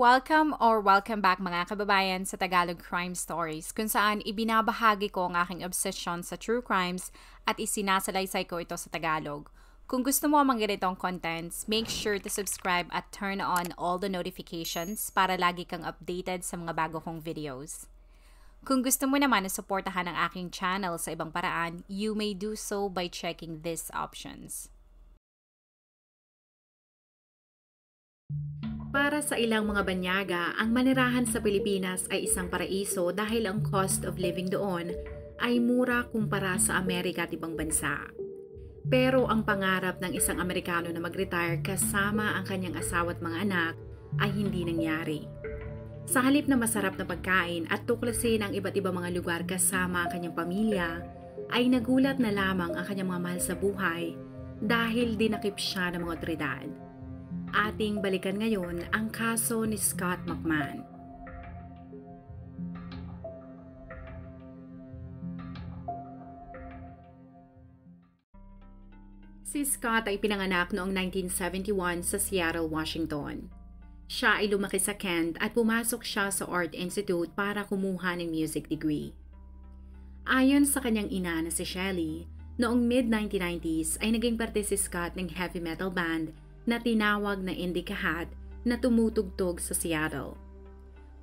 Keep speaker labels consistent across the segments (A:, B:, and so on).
A: Welcome back mga kababayan sa Tagalog Crime Stories kung saan ibinabahagi ko ang aking obsession sa true crimes at isinasalaysay ko ito sa Tagalog. Kung gusto mo ang mga ganitong contents, make sure to subscribe at turn on all the notifications para lagi kang updated sa mga bago kong videos. Kung gusto mo naman na suportahan ang aking channel sa ibang paraan, you may do so by checking these options. Para sa ilang mga banyaga, ang manirahan sa Pilipinas ay isang paraiso dahil ang cost of living doon ay mura kumpara sa Amerika at ibang bansa. Pero ang pangarap ng isang Amerikano na mag-retire kasama ang kanyang asawa at mga anak ay hindi nangyari. Sa halip na masarap na pagkain at tuklasin ang iba't ibang mga lugar kasama ang kanyang pamilya, ay nagulat na lamang ang kanyang mga mahal sa buhay dahil dinakip siya ng mga otoridad. Ating balikan ngayon ang kaso ni Scott McMahon. Si Scott ay pinanganak noong 1971 sa Seattle, Washington. Siya ay lumaki sa Kent at pumasok siya sa Art Institute para kumuha ng music degree. Ayon sa kanyang ina na si Shelly, noong mid-1990s ay naging parte si Scott ng heavy metal band na tinawag na Indie Kahat na tumutugtog sa Seattle.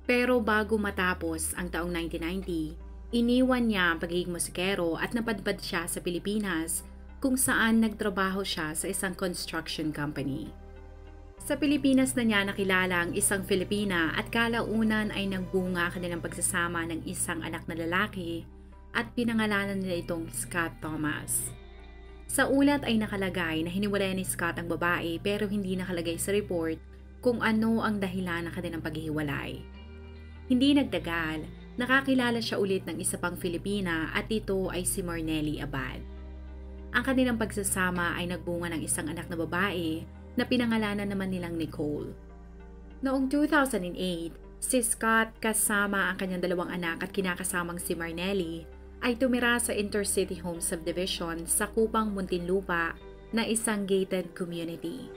A: Pero bago matapos ang taong 1990, iniwan niya ang pagiging musikero at napadpad siya sa Pilipinas kung saan nagtrabaho siya sa isang construction company. Sa Pilipinas na niya nakilala ang isang Filipina at kalaunan ay nagbunga kanilang pagsasama ng isang anak na lalaki at pinangalanan nila itong Scott Thomas. Sa ulat ay nakalagay na hiniwalayan ni Scott ang babae pero hindi nakalagay sa report kung ano ang dahilan ng kanilang paghihiwalay. Hindi nagtagal, nakakilala siya ulit ng isa pang Filipina at ito ay si Marnelly Abad. Ang kanilang pagsasama ay nagbunga ng isang anak na babae na pinangalanan naman nilang Nicole. Noong 2008, si Scott kasama ang kanyang dalawang anak at kinakasamang si Marnelly ay tumira sa Intercity Home Subdivision sa Kupang Muntinlupa na isang gated community.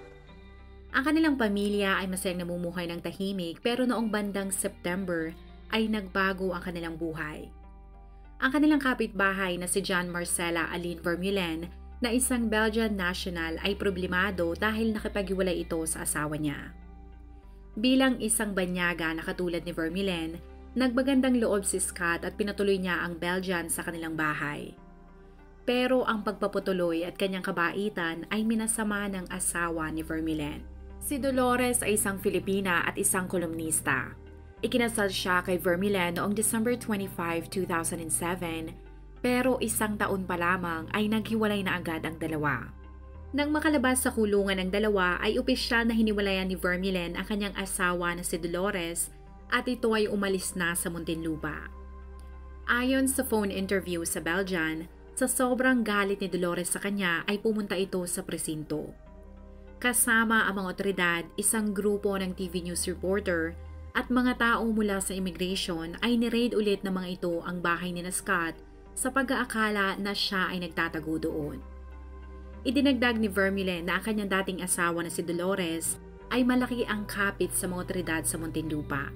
A: Ang kanilang pamilya ay masayang namumuhay ng tahimik pero noong bandang September ay nagbago ang kanilang buhay. Ang kanilang kapitbahay na si John Marcela Aline Vermeulen na isang Belgian national ay problemado dahil nakipaghiwalay ito sa asawa niya. Bilang isang banyaga na katulad ni Vermeulen, nagbagandang loob si Scott at pinatuloy niya ang Belgian sa kanilang bahay. Pero ang pagpapatuloy at kanyang kabaitan ay minasama ng asawa ni Vermeulen. Si Dolores ay isang Filipina at isang kolumnista. Ikinasal siya kay Vermeulen noong December 25, 2007, pero isang taon pa lamang ay naghiwalay na agad ang dalawa. Nang makalabas sa kulungan ng dalawa ay opisyal na hiniwalayan ni Vermeulen ang kanyang asawa na si Dolores at ito ay umalis na sa Muntinlupa. Ayon sa phone interview sa Belgian, sa sobrang galit ni Dolores sa kanya ay pumunta ito sa presinto. Kasama ang mga otoridad, isang grupo ng TV News reporter at mga tao mula sa immigration ay niraid ulit ng mga ito ang bahay ni Scott sa pag-aakala na siya ay nagtatago doon. Idinagdag ni Vermeulen na ang kanyang dating asawa na si Dolores ay malaki ang kapit sa mga otoridad sa Muntinlupa.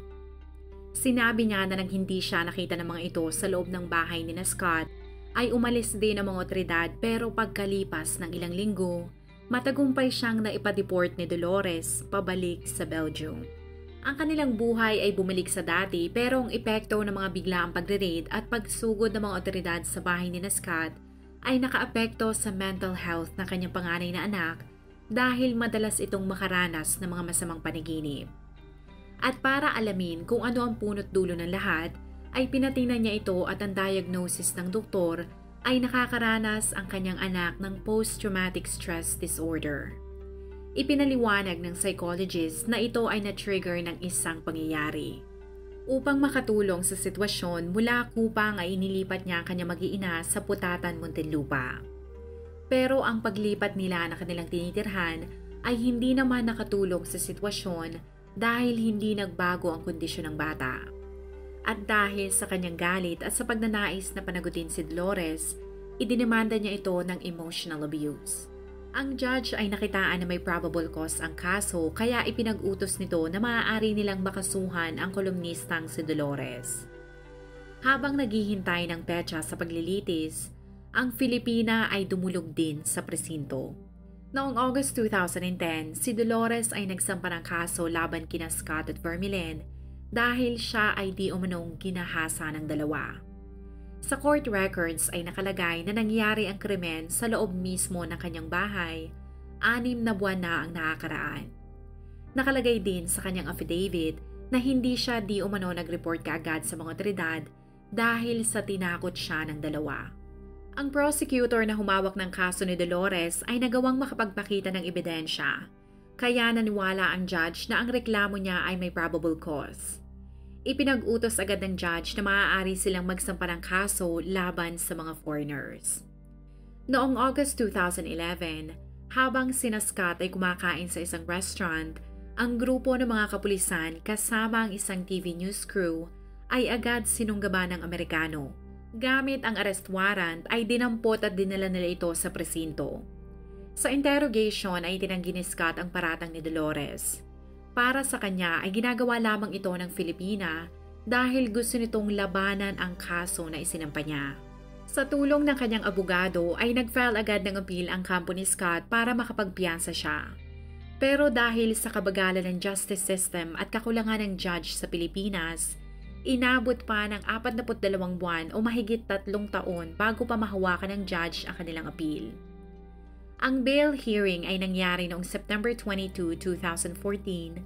A: Sinabi niya na nang hindi siya nakita ng mga ito sa loob ng bahay ni Scott, ay umalis din ang mga otoridad pero pagkalipas ng ilang linggo, matagumpay siyang naipadeport ni Dolores pabalik sa Belgium. Ang kanilang buhay ay bumalik sa dati pero ang epekto ng mga biglaang pagre-raid at pagsugod ng mga otoridad sa bahay ni Scott ay nakaapekto sa mental health ng kanyang panganay na anak dahil madalas itong makaranas ng mga masamang panaginip. At para alamin kung ano ang punot dulo ng lahat, ay pinatingnan niya ito at ang diagnosis ng doktor ay nakakaranas ang kanyang anak ng post-traumatic stress disorder. Ipinaliwanag ng psychologist na ito ay na-trigger ng isang pangyayari. Upang makatulong sa sitwasyon, mula Kupang ay inilipat niya ang kanyang mag-iina sa Putatan, Muntinlupa. Pero ang paglipat nila na kanilang tinitirhan ay hindi naman nakatulong sa sitwasyon dahil hindi nagbago ang kondisyon ng bata. At dahil sa kanyang galit at sa pagnanais na panagutin si Dolores, idinimanda niya ito ng emotional abuse. Ang judge ay nakitaan na may probable cause ang kaso kaya ipinag-utos nito na maaari nilang makasuhan ang kolumnistang si Dolores. Habang naghihintay ng petsa sa paglilitis, ang Filipina ay dumulog din sa presinto. Noong August 2010, si Dolores ay nagsampa ng kaso laban kina Scott at Vermillion dahil siya ay di umanong ginahasa ng dalawa. Sa court records ay nakalagay na nangyari ang krimen sa loob mismo ng kanyang bahay, 6 na buwan na ang nakakaraan. Nakalagay din sa kanyang affidavit na hindi siya di umano nag-report kaagad sa mga otoridad dahil sa tinakot siya ng dalawa. Ang prosecutor na humawak ng kaso ni Dolores ay nagawang makapagpakita ng ebidensya, kaya naniwala ang judge na ang reklamo niya ay may probable cause. Ipinag-utos agad ng judge na maaari silang magsampa ng kaso laban sa mga foreigners. Noong August 2011, habang sina Scott ay kumakain sa isang restaurant, ang grupo ng mga kapulisan kasama ang isang TV news crew ay agad sinunggaban ng Amerikano. Gamit ang arrest warrant ay dinampot at dinala nila ito sa presinto. Sa interrogation ay tinanggi ni Scott ang paratang ni Dolores. Para sa kanya ay ginagawa lamang ito ng Filipina dahil gusto nitong labanan ang kaso na isinampa niya. Sa tulong ng kanyang abogado ay nag-file agad ng appeal ang kampo ni Scott para makapagpiyansa siya. Pero dahil sa kabagalan ng justice system at kakulangan ng judge sa Pilipinas, inabot pa ng 42 buwan o mahigit 3 taon bago pa mahawakan ng judge ang kanilang appeal. Ang bail hearing ay nangyari noong September 22, 2014,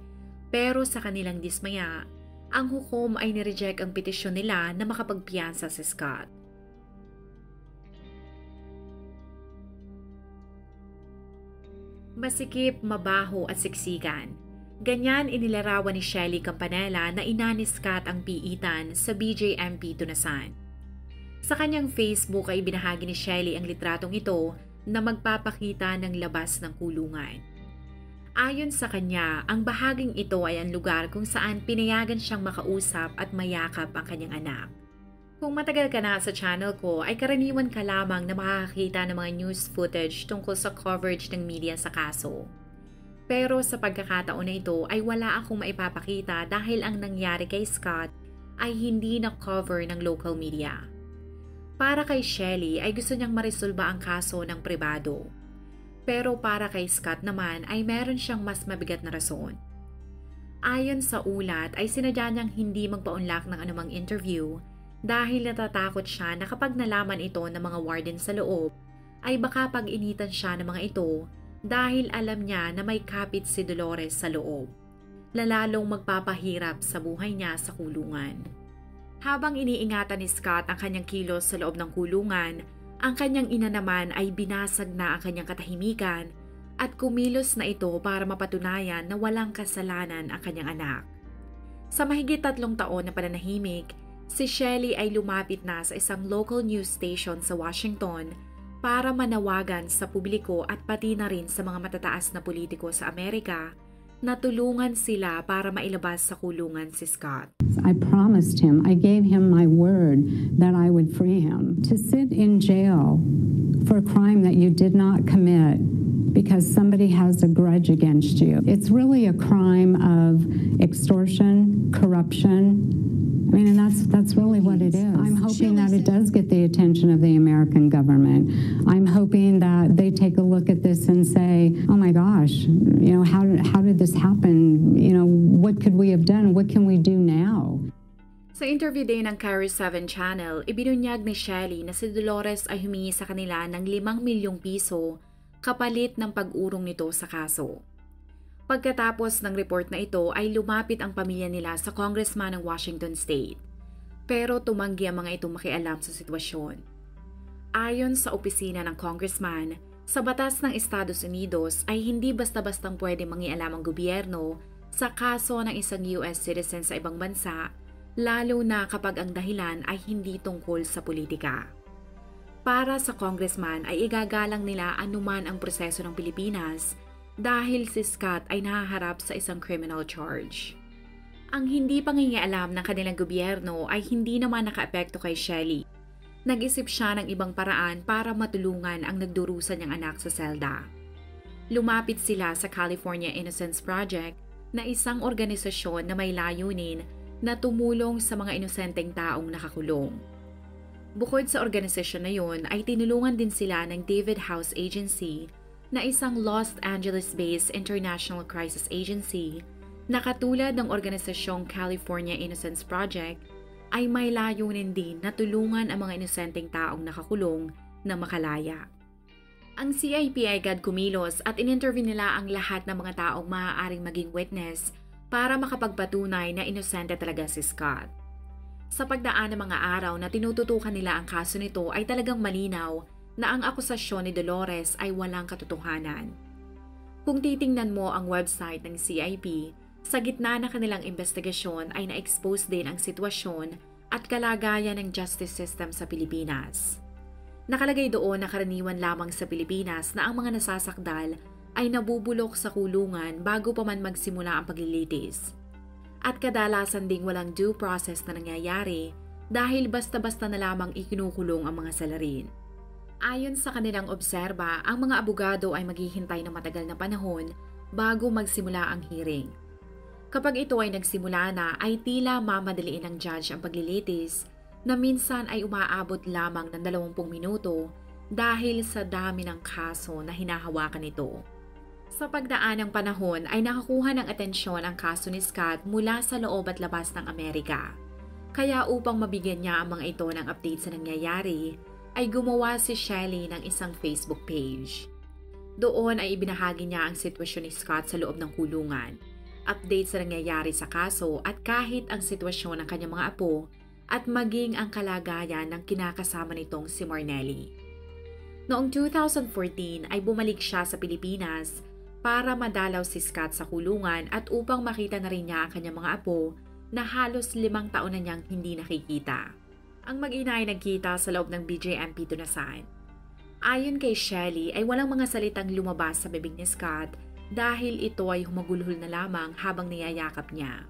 A: pero sa kanilang dismaya, ang hukom ay nireject ang petisyon nila na makapagpiyansa si Scott. Masikip, mabaho at siksikan. Ganyan inilarawan ni Shelly Campanella na ina ni Scott ang piitan sa BJMP Tunasan. Sa kanyang Facebook ay binahagi ni Shelly ang litratong ito na magpapakita ng labas ng kulungan. Ayon sa kanya, ang bahaging ito ay ang lugar kung saan pinayagan siyang makausap at mayakap ang kanyang anak. Kung matagal ka na sa channel ko, ay karaniwan ka lamang na makakakita ng mga news footage tungkol sa coverage ng media sa kaso. Pero sa pagkakataon na ito ay wala akong maipapakita dahil ang nangyari kay Scott ay hindi na-cover ng local media. Para kay Shelly ay gusto niyang marisolba ang kaso ng pribado. Pero para kay Scott naman ay meron siyang mas mabigat na rason. Ayon sa ulat ay sinadya niyang hindi magpaunlak ng anumang interview dahil natatakot siya na kapag nalaman ito ng mga warden sa loob ay baka pag-initan siya ng mga ito dahil alam niya na may kapit si Dolores sa loob. Lalalong magpapahirap sa buhay niya sa kulungan. Habang iniingatan ni Scott ang kanyang kilos sa loob ng kulungan, ang kanyang ina naman ay binasag na ang kanyang katahimikan at kumilos na ito para mapatunayan na walang kasalanan ang kanyang anak. Sa mahigit 3 taon na pananahimik, si Shelly ay lumapit na sa isang local news station sa Washington para manawagan sa publiko at pati na rin sa mga matataas na politiko sa Amerika na tulungan sila para mailabas sa kulungan si Scott.
B: I promised him, I gave him my word that I would free him. To sit in jail for a crime that you did not commit because somebody has a grudge against you. It's really a crime of extortion, corruption. I mean, and that's really what it is. I'm hoping that it does get the attention of the American government. I'm hoping that they take a look at this and say, oh my gosh, you know, how did this happen? You know, what could we have done? What can we do now?
A: Sa interview din ng Carry 7 Channel, ibinunyag ni Shelly na si Dolores ay humingi sa kanila ng 5 milyong piso kapalit ng pag-urong nito sa kaso. Pagkatapos ng report na ito ay lumapit ang pamilya nila sa congressman ng Washington State. Pero tumanggi ang mga ito makialam sa sitwasyon. Ayon sa opisina ng congressman, sa batas ng Estados Unidos ay hindi basta-bastang pwede mangialam ang gobyerno sa kaso ng isang US citizen sa ibang bansa, lalo na kapag ang dahilan ay hindi tungkol sa politika. Para sa congressman ay igagalang nila anuman ang proseso ng Pilipinas dahil si Scott ay nahaharap sa isang criminal charge. Ang hindi pangingialam ng kanilang gobyerno ay hindi naman nakaapekto kay Shelly. Nag-isip siya ng ibang paraan para matulungan ang nagdurusa niyang anak sa selda. lumapit sila sa California Innocence Project na isang organisasyon na may layunin na tumulong sa mga inosenteng taong nakakulong. Bukod sa organisasyon na yun ay tinulungan din sila ng David House Agency na isang Los Angeles-based international crisis agency na katulad ng organisasyong California Innocence Project ay may layunin din na tulungan ang mga inosenteng taong nakakulong na makalaya. Ang CIP ay agad kumilos at in-interview nila ang lahat ng mga taong maaaring maging witness para makapagpatunay na inosente talaga si Scott. Sa pagdaan ng mga araw na tinututukan nila ang kaso nito ay talagang malinaw na ang akusasyon ni Dolores ay walang katotohanan. Kung titingnan mo ang website ng CIP, sa gitna ng kanilang investigasyon ay na-expose din ang sitwasyon at kalagayan ng justice system sa Pilipinas. Nakalagay doon na karaniwan lamang sa Pilipinas na ang mga nasasakdal ay nabubulok sa kulungan bago pa man magsimula ang paglilitis. At kadalasan ding walang due process na nangyayari dahil basta-basta na lamang ikinukulong ang mga salarin. Ayon sa kanilang obserba, ang mga abogado ay maghihintay ng matagal na panahon bago magsimula ang hearing. Kapag ito ay nagsimula na, ay tila mamadaliin ng judge ang paglilitis na minsan ay umaabot lamang ng 20 minuto dahil sa dami ng kaso na hinahawakan nito. Sa pagdaan ng panahon ay nakakuha ng atensyon ang kaso ni Scott mula sa loob at labas ng Amerika. Kaya upang mabigyan niya ang mga ito ng update sa nangyayari, ay gumawa si Shelly ng isang Facebook page. Doon ay ibinahagi niya ang sitwasyon ni Scott sa loob ng kulungan, update sa nangyayari sa kaso at kahit ang sitwasyon ng kanyang mga apo at maging ang kalagayan ng kinakasama nitong si Marnelly. Noong 2014 ay bumalik siya sa Pilipinas para madalaw si Scott sa kulungan at upang makita na rin niya ang kanyang mga apo na halos 5 taon na niyang hindi nakikita. Ang mag-ina ay nagkita sa loob ng BJMP Tunasan. Ayon kay Shelly ay walang mga salitang lumabas sa bibig ni Scott dahil ito ay humagulhol na lamang habang niyayakap niya.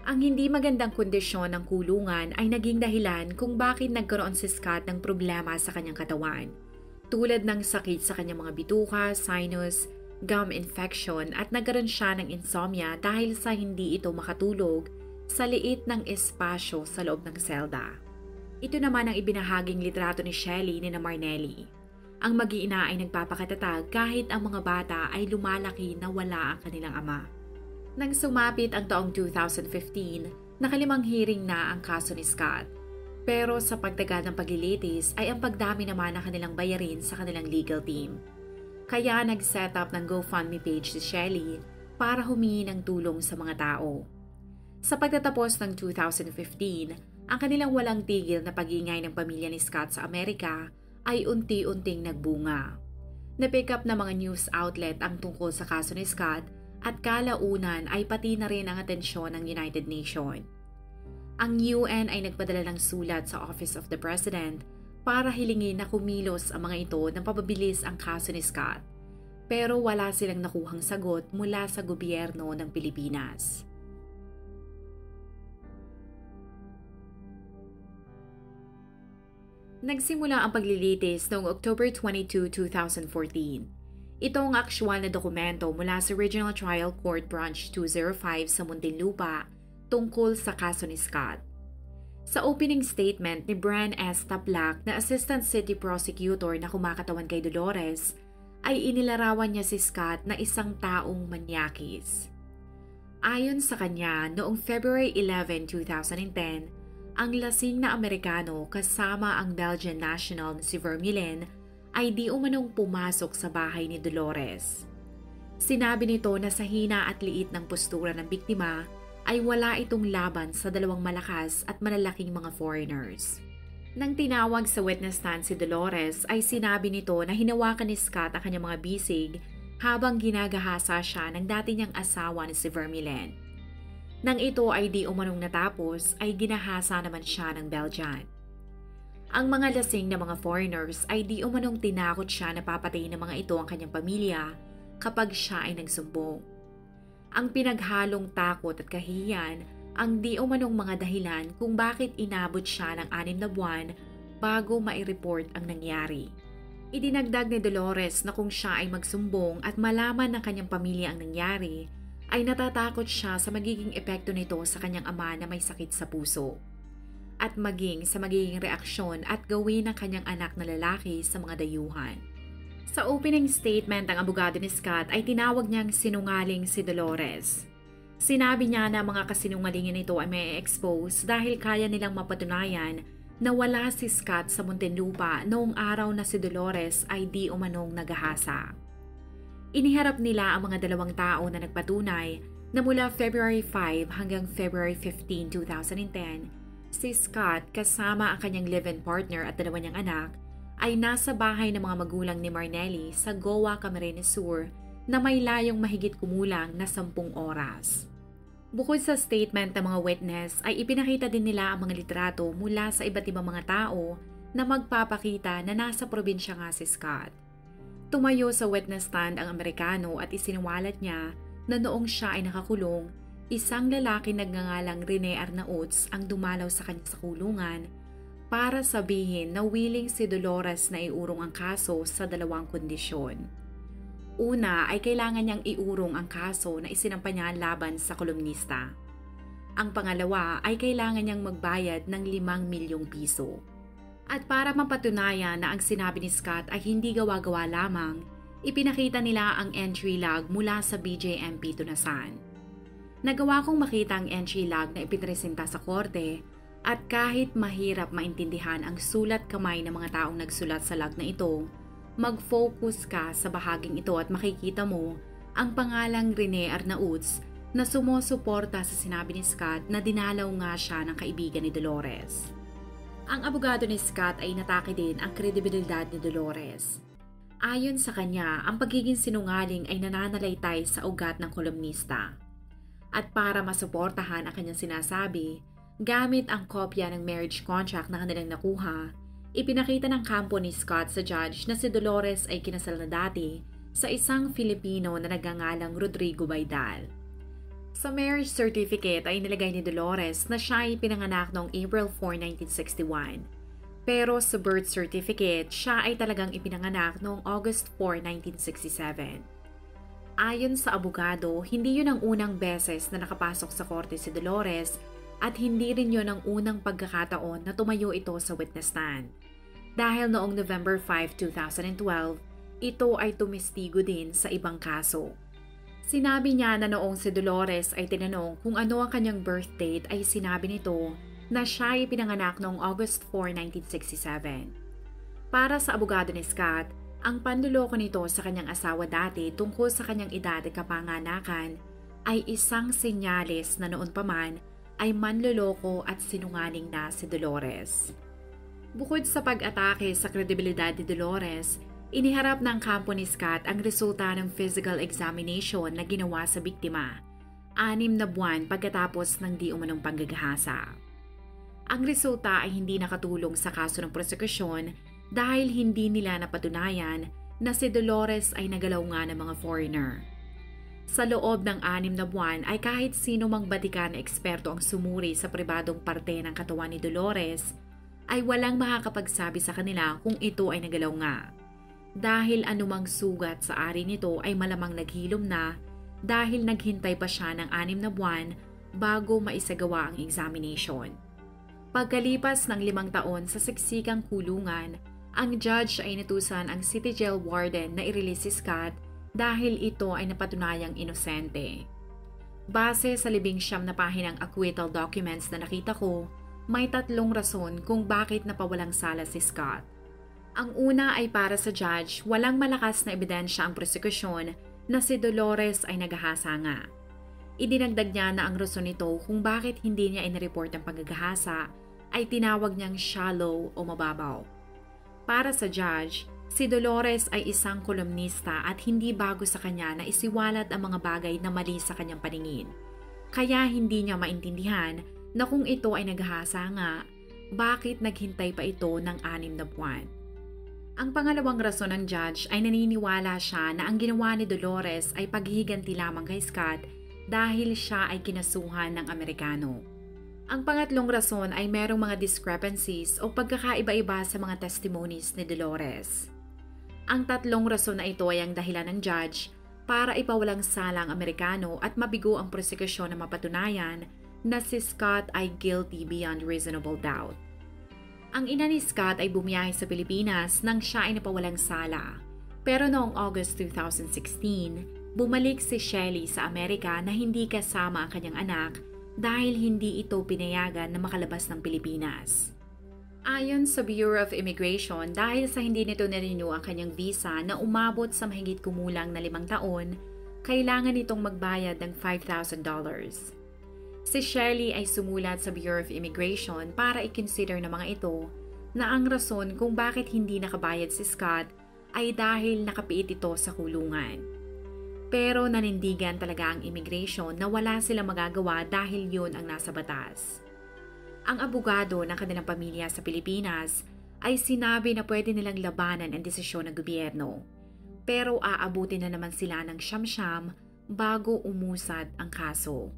A: Ang hindi magandang kondisyon ng kulungan ay naging dahilan kung bakit nagkaroon si Scott ng problema sa kanyang katawan, tulad ng sakit sa kanyang mga bituka, sinus, gum infection at nagkaroon siya ng insomnia dahil sa hindi ito makatulog sa liit ng espasyo sa loob ng selda. Ito naman ang ibinahaging litrato ni Shelly ni Marnelly. Ang mag-iina ay nagpapakatatag kahit ang mga bata ay lumalaki na wala ang kanilang ama. Nang sumapit ang taong 2015, nakalimang hearing na ang kaso ni Scott. Pero sa pagtagal ng paglilitis ay ang pagdami naman ng kanilang bayarin sa kanilang legal team. Kaya nag-set up ng GoFundMe page si Shelly para humingi ng tulong sa mga tao. Sa pagtatapos ng 2015, ang kanilang walang tigil na pag-iingay ng pamilya ni Scott sa Amerika ay unti-unting nagbunga. Na-pick up na mga news outlet ang tungkol sa kaso ni Scott at kalaunan ay pati na rin ang atensyon ng United Nations. Ang UN ay nagpadala ng sulat sa Office of the President para hilingin na kumilos ang mga ito na pababilis ang kaso ni Scott. Pero wala silang nakuhang sagot mula sa gobyerno ng Pilipinas. Nagsimula ang paglilitis noong October 22, 2014. Ito ang aktwal na dokumento mula sa Regional Trial Court Branch 205 sa Muntinlupa tungkol sa kaso ni Scott. Sa opening statement ni Bran S. Taplak na Assistant City Prosecutor na kumakatawan kay Dolores, ay inilarawan niya si Scott na isang taong manyakis. Ayon sa kanya, noong February 11, 2010, ang lasing na Amerikano kasama ang Belgian national na si Vermeulen ay di umanong pumasok sa bahay ni Dolores. Sinabi nito na sa hina at liit ng postura ng biktima ay wala itong laban sa dalawang malakas at malalaking mga foreigners. Nang tinawag sa witness stand si Dolores ay sinabi nito na hinawakan ni Scott ang kanyang mga bisig habang ginagahasa siya ng dati niyang asawa na si Vermeulen. Nang ito ay di umanong natapos ay ginahasa naman siya ng Belgian. Ang mga lasing na mga foreigners ay di umanong tinakot siya na papatayin ng mga ito ang kanyang pamilya kapag siya ay nagsumbong. Ang pinaghalong takot at kahihiyan ang di umanong mga dahilan kung bakit inabot siya ng 6 na buwan bago mai-report ang nangyari. Idinagdag ni Dolores na kung siya ay magsumbong at malaman ng kanyang pamilya ang nangyari, ay natatakot siya sa magiging epekto nito sa kanyang ama na may sakit sa puso. At maging sa magiging reaksyon at gawin ng kanyang anak na lalaki sa mga dayuhan. Sa opening statement ang abogado ni Scott ay tinawag niyang sinungaling si Dolores. Sinabi niya na mga kasinungalingan nito ay may expose dahil kaya nilang mapatunayan na wala si Scott sa Muntinlupa noong araw na si Dolores ay di umanong nagahasa. Iniharap nila ang mga dalawang tao na nagpatunay na mula February 5 hanggang February 15, 2010, si Scott kasama ang kanyang live-in partner at dalawa niyang anak ay nasa bahay ng mga magulang ni Marnelly sa Goa, Camarines Sur na may layong mahigit kumulang na 10 oras. Bukod sa statement ng mga witness ay ipinakita din nila ang mga litrato mula sa iba't ibang mga tao na magpapakita na nasa probinsya nga si Scott. Tumayo sa witness stand ang Amerikano at isiniwalat niya na noong siya ay nakakulong, isang lalaki nagngangalang Rene Arnauts ang dumalaw sa kanya sa kulungan para sabihin na willing si Dolores na iurong ang kaso sa dalawang kondisyon. Una ay kailangan niyang iurong ang kaso na isinampa niya laban sa kolumnista. Ang pangalawa ay kailangan niyang magbayad ng 5 milyong piso. At para mapatunayan na ang sinabi ni Scott ay hindi gawa-gawa lamang, ipinakita nila ang entry log mula sa BJMP Tunasan. Nagawa kong makita ang entry log na ipinresenta sa korte at kahit mahirap maintindihan ang sulat kamay ng mga taong nagsulat sa log na ito, mag-focus ka sa bahaging ito at makikita mo ang pangalang Rene Arnauts na sumusuporta sa sinabi ni Scott na dinalaw nga siya ng kaibigan ni Dolores. Ang abogado ni Scott ay inatake din ang kredibilidad ni Dolores. Ayon sa kanya, ang pagiging sinungaling ay nananalaytay sa ugat ng kolumnista. At para masuportahan ang kanyang sinasabi, gamit ang kopya ng marriage contract na kanilang nakuha, ipinakita ng kampo ni Scott sa judge na si Dolores ay kinasal na dati sa isang Filipino na nagngangalang Rodrigo Baidal. Sa marriage certificate ay nilagay ni Dolores na siya ay pinanganak noong April 4, 1961. Pero sa birth certificate, siya ay talagang ipinanganak noong August 4, 1967. Ayon sa abogado, hindi yun ang unang beses na nakapasok sa korte si Dolores at hindi rin yun ang unang pagkakataon na tumayo ito sa witness stand. Dahil noong November 5, 2012, ito ay tumistigo din sa ibang kaso. Sinabi niya na noong si Dolores ay tinanong kung ano ang kanyang birth date ay sinabi nito na siya ay pinanganak noong August 4, 1967. Para sa abogado ni Scott, ang panluloko nito sa kanyang asawa dati tungkol sa kanyang edad at kapanganakan ay isang senyales na noon pa man ay manluloko at sinungaling na si Dolores. Bukod sa pag-atake sa kredibilidad ni Dolores, iniharap ng kampo ni Scott ang resulta ng physical examination na ginawa sa biktima, 6 na buwan pagkatapos ng di umanong panggagahasa. Ang resulta ay hindi nakatulong sa kaso ng prosekusyon dahil hindi nila napatunayan na si Dolores ay nagalaw nga ng mga foreigner. Sa loob ng 6 na buwan ay kahit sino mang batikan na eksperto ang sumuri sa pribadong parte ng katawan ni Dolores, ay walang makakapagsabi sa kanila kung ito ay nagalaw nga. Dahil anumang sugat sa ari nito ay malamang naghilom na dahil naghintay pa siya ng 6 na buwan bago maisagawa ang examination. Pagkalipas ng 5 taon sa siksikang kulungan, ang judge ay inutusan ang City Jail Warden na i-release si Scott dahil ito ay napatunayang inosente. Base sa 19 na pahinang acquittal documents na nakita ko, may 3 rason kung bakit napawalang sala si Scott. Ang una ay para sa judge, walang malakas na ebidensya ang prosekusyon na si Dolores ay nagahasa nga. Idinagdag niya na ang rason nito kung bakit hindi niya inireport ang paggagahasa ay tinawag niyang shallow o mababaw. Para sa judge, si Dolores ay isang kolumnista at hindi bago sa kanya na isiwalat ang mga bagay na mali sa kanyang paningin. Kaya hindi niya maintindihan na kung ito ay naghahasa nga, bakit naghintay pa ito ng 6 na buwan. Ang pangalawang rason ng judge ay naniniwala siya na ang ginawa ni Dolores ay paghihiganti lamang kay Scott dahil siya ay kinasuhan ng Amerikano. Ang pangatlong rason ay merong mga discrepancies o pagkakaiba-iba sa mga testimonies ni Dolores. Ang tatlong rason na ito ay ang dahilan ng judge para ipawalang sala ang Amerikano at mabigo ang prosekusyon na mapatunayan na si Scott ay guilty beyond reasonable doubt. Ang ina ni Scott ay bumiyahe sa Pilipinas nang siya ay napawalang sala. Pero noong August 2016, bumalik si Shelly sa Amerika na hindi kasama ang kanyang anak dahil hindi ito pinayagan na makalabas ng Pilipinas. Ayon sa Bureau of Immigration, dahil sa hindi nito na-renew ang kanyang visa na umabot sa mahigit kumulang na 5 taon, kailangan nitong magbayad ng $5,000. Si Shelly ay sumulat sa Bureau of Immigration para i-consider ng mga ito na ang rason kung bakit hindi nakabayad si Scott ay dahil nakapiit ito sa kulungan. Pero nanindigan talaga ang immigration na wala silang magagawa dahil yun ang nasa batas. Ang abogado ng kanilang pamilya sa Pilipinas ay sinabi na pwede nilang labanan ang desisyon ng gobyerno. Pero aabutin na naman sila ng siyam-siyam bago umusad ang kaso.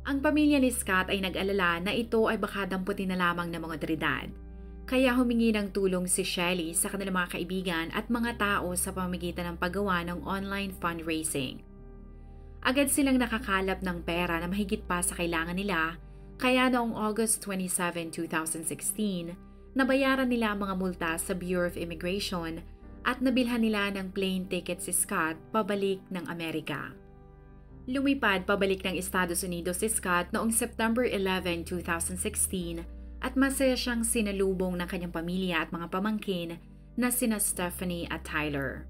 A: Ang pamilya ni Scott ay nag-alala na ito ay baka damputin na lamang ng mga otoridad. Kaya humingi ng tulong si Shelly sa kanilang mga kaibigan at mga tao sa pamamagitan ng paggawa ng online fundraising. Agad silang nakakalap ng pera na mahigit pa sa kailangan nila, kaya noong August 27, 2016, nabayaran nila ang mga multa sa Bureau of Immigration at nabilhan nila ng plane ticket si Scott pabalik ng Amerika. Lumipad pabalik ng Estados Unidos si Scott noong September 11, 2016 at masaya siyang sinalubong ng kanyang pamilya at mga pamangkin na sina Stephanie at Tyler.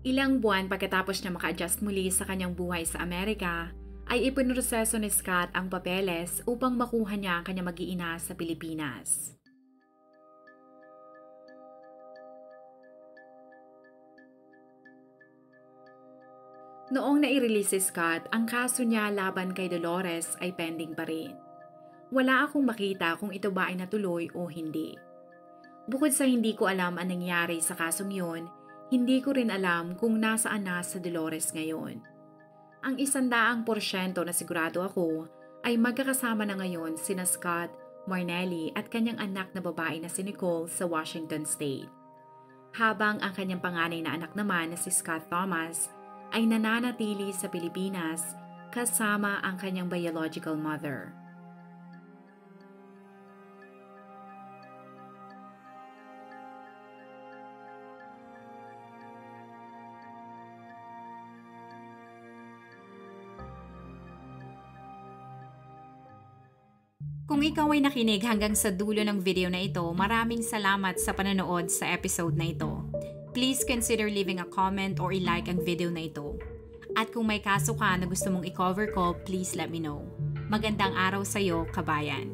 A: Ilang buwan pagkatapos niya maka-adjust muli sa kanyang buhay sa Amerika, ay ipinroseso ni Scott ang papeles upang makuha niya ang kanyang mag-iina sa Pilipinas. Noong nai-release si Scott, ang kaso niya laban kay Dolores ay pending pa rin. Wala akong makita kung ito ba ay natuloy o hindi. Bukod sa hindi ko alam ang nangyari sa kasong yun, hindi ko rin alam kung nasaan na sa Dolores ngayon. Ang 100% na sigurado ako ay magkakasama na ngayon sina Scott, Marnelly at kanyang anak na babae na si Nicole sa Washington State. Habang ang kanyang panganay na anak naman na si Scott Thomas ay nananatili sa Pilipinas kasama ang kanyang biological mother. Kung ikaw ay nakinig hanggang sa dulo ng video na ito, maraming salamat sa panonood sa episode na ito. Please consider leaving a comment or i-like ang video na ito. At kung may kaso ka na gusto mong i-cover ko, please let me know. Magandang araw sa iyo, kabayan.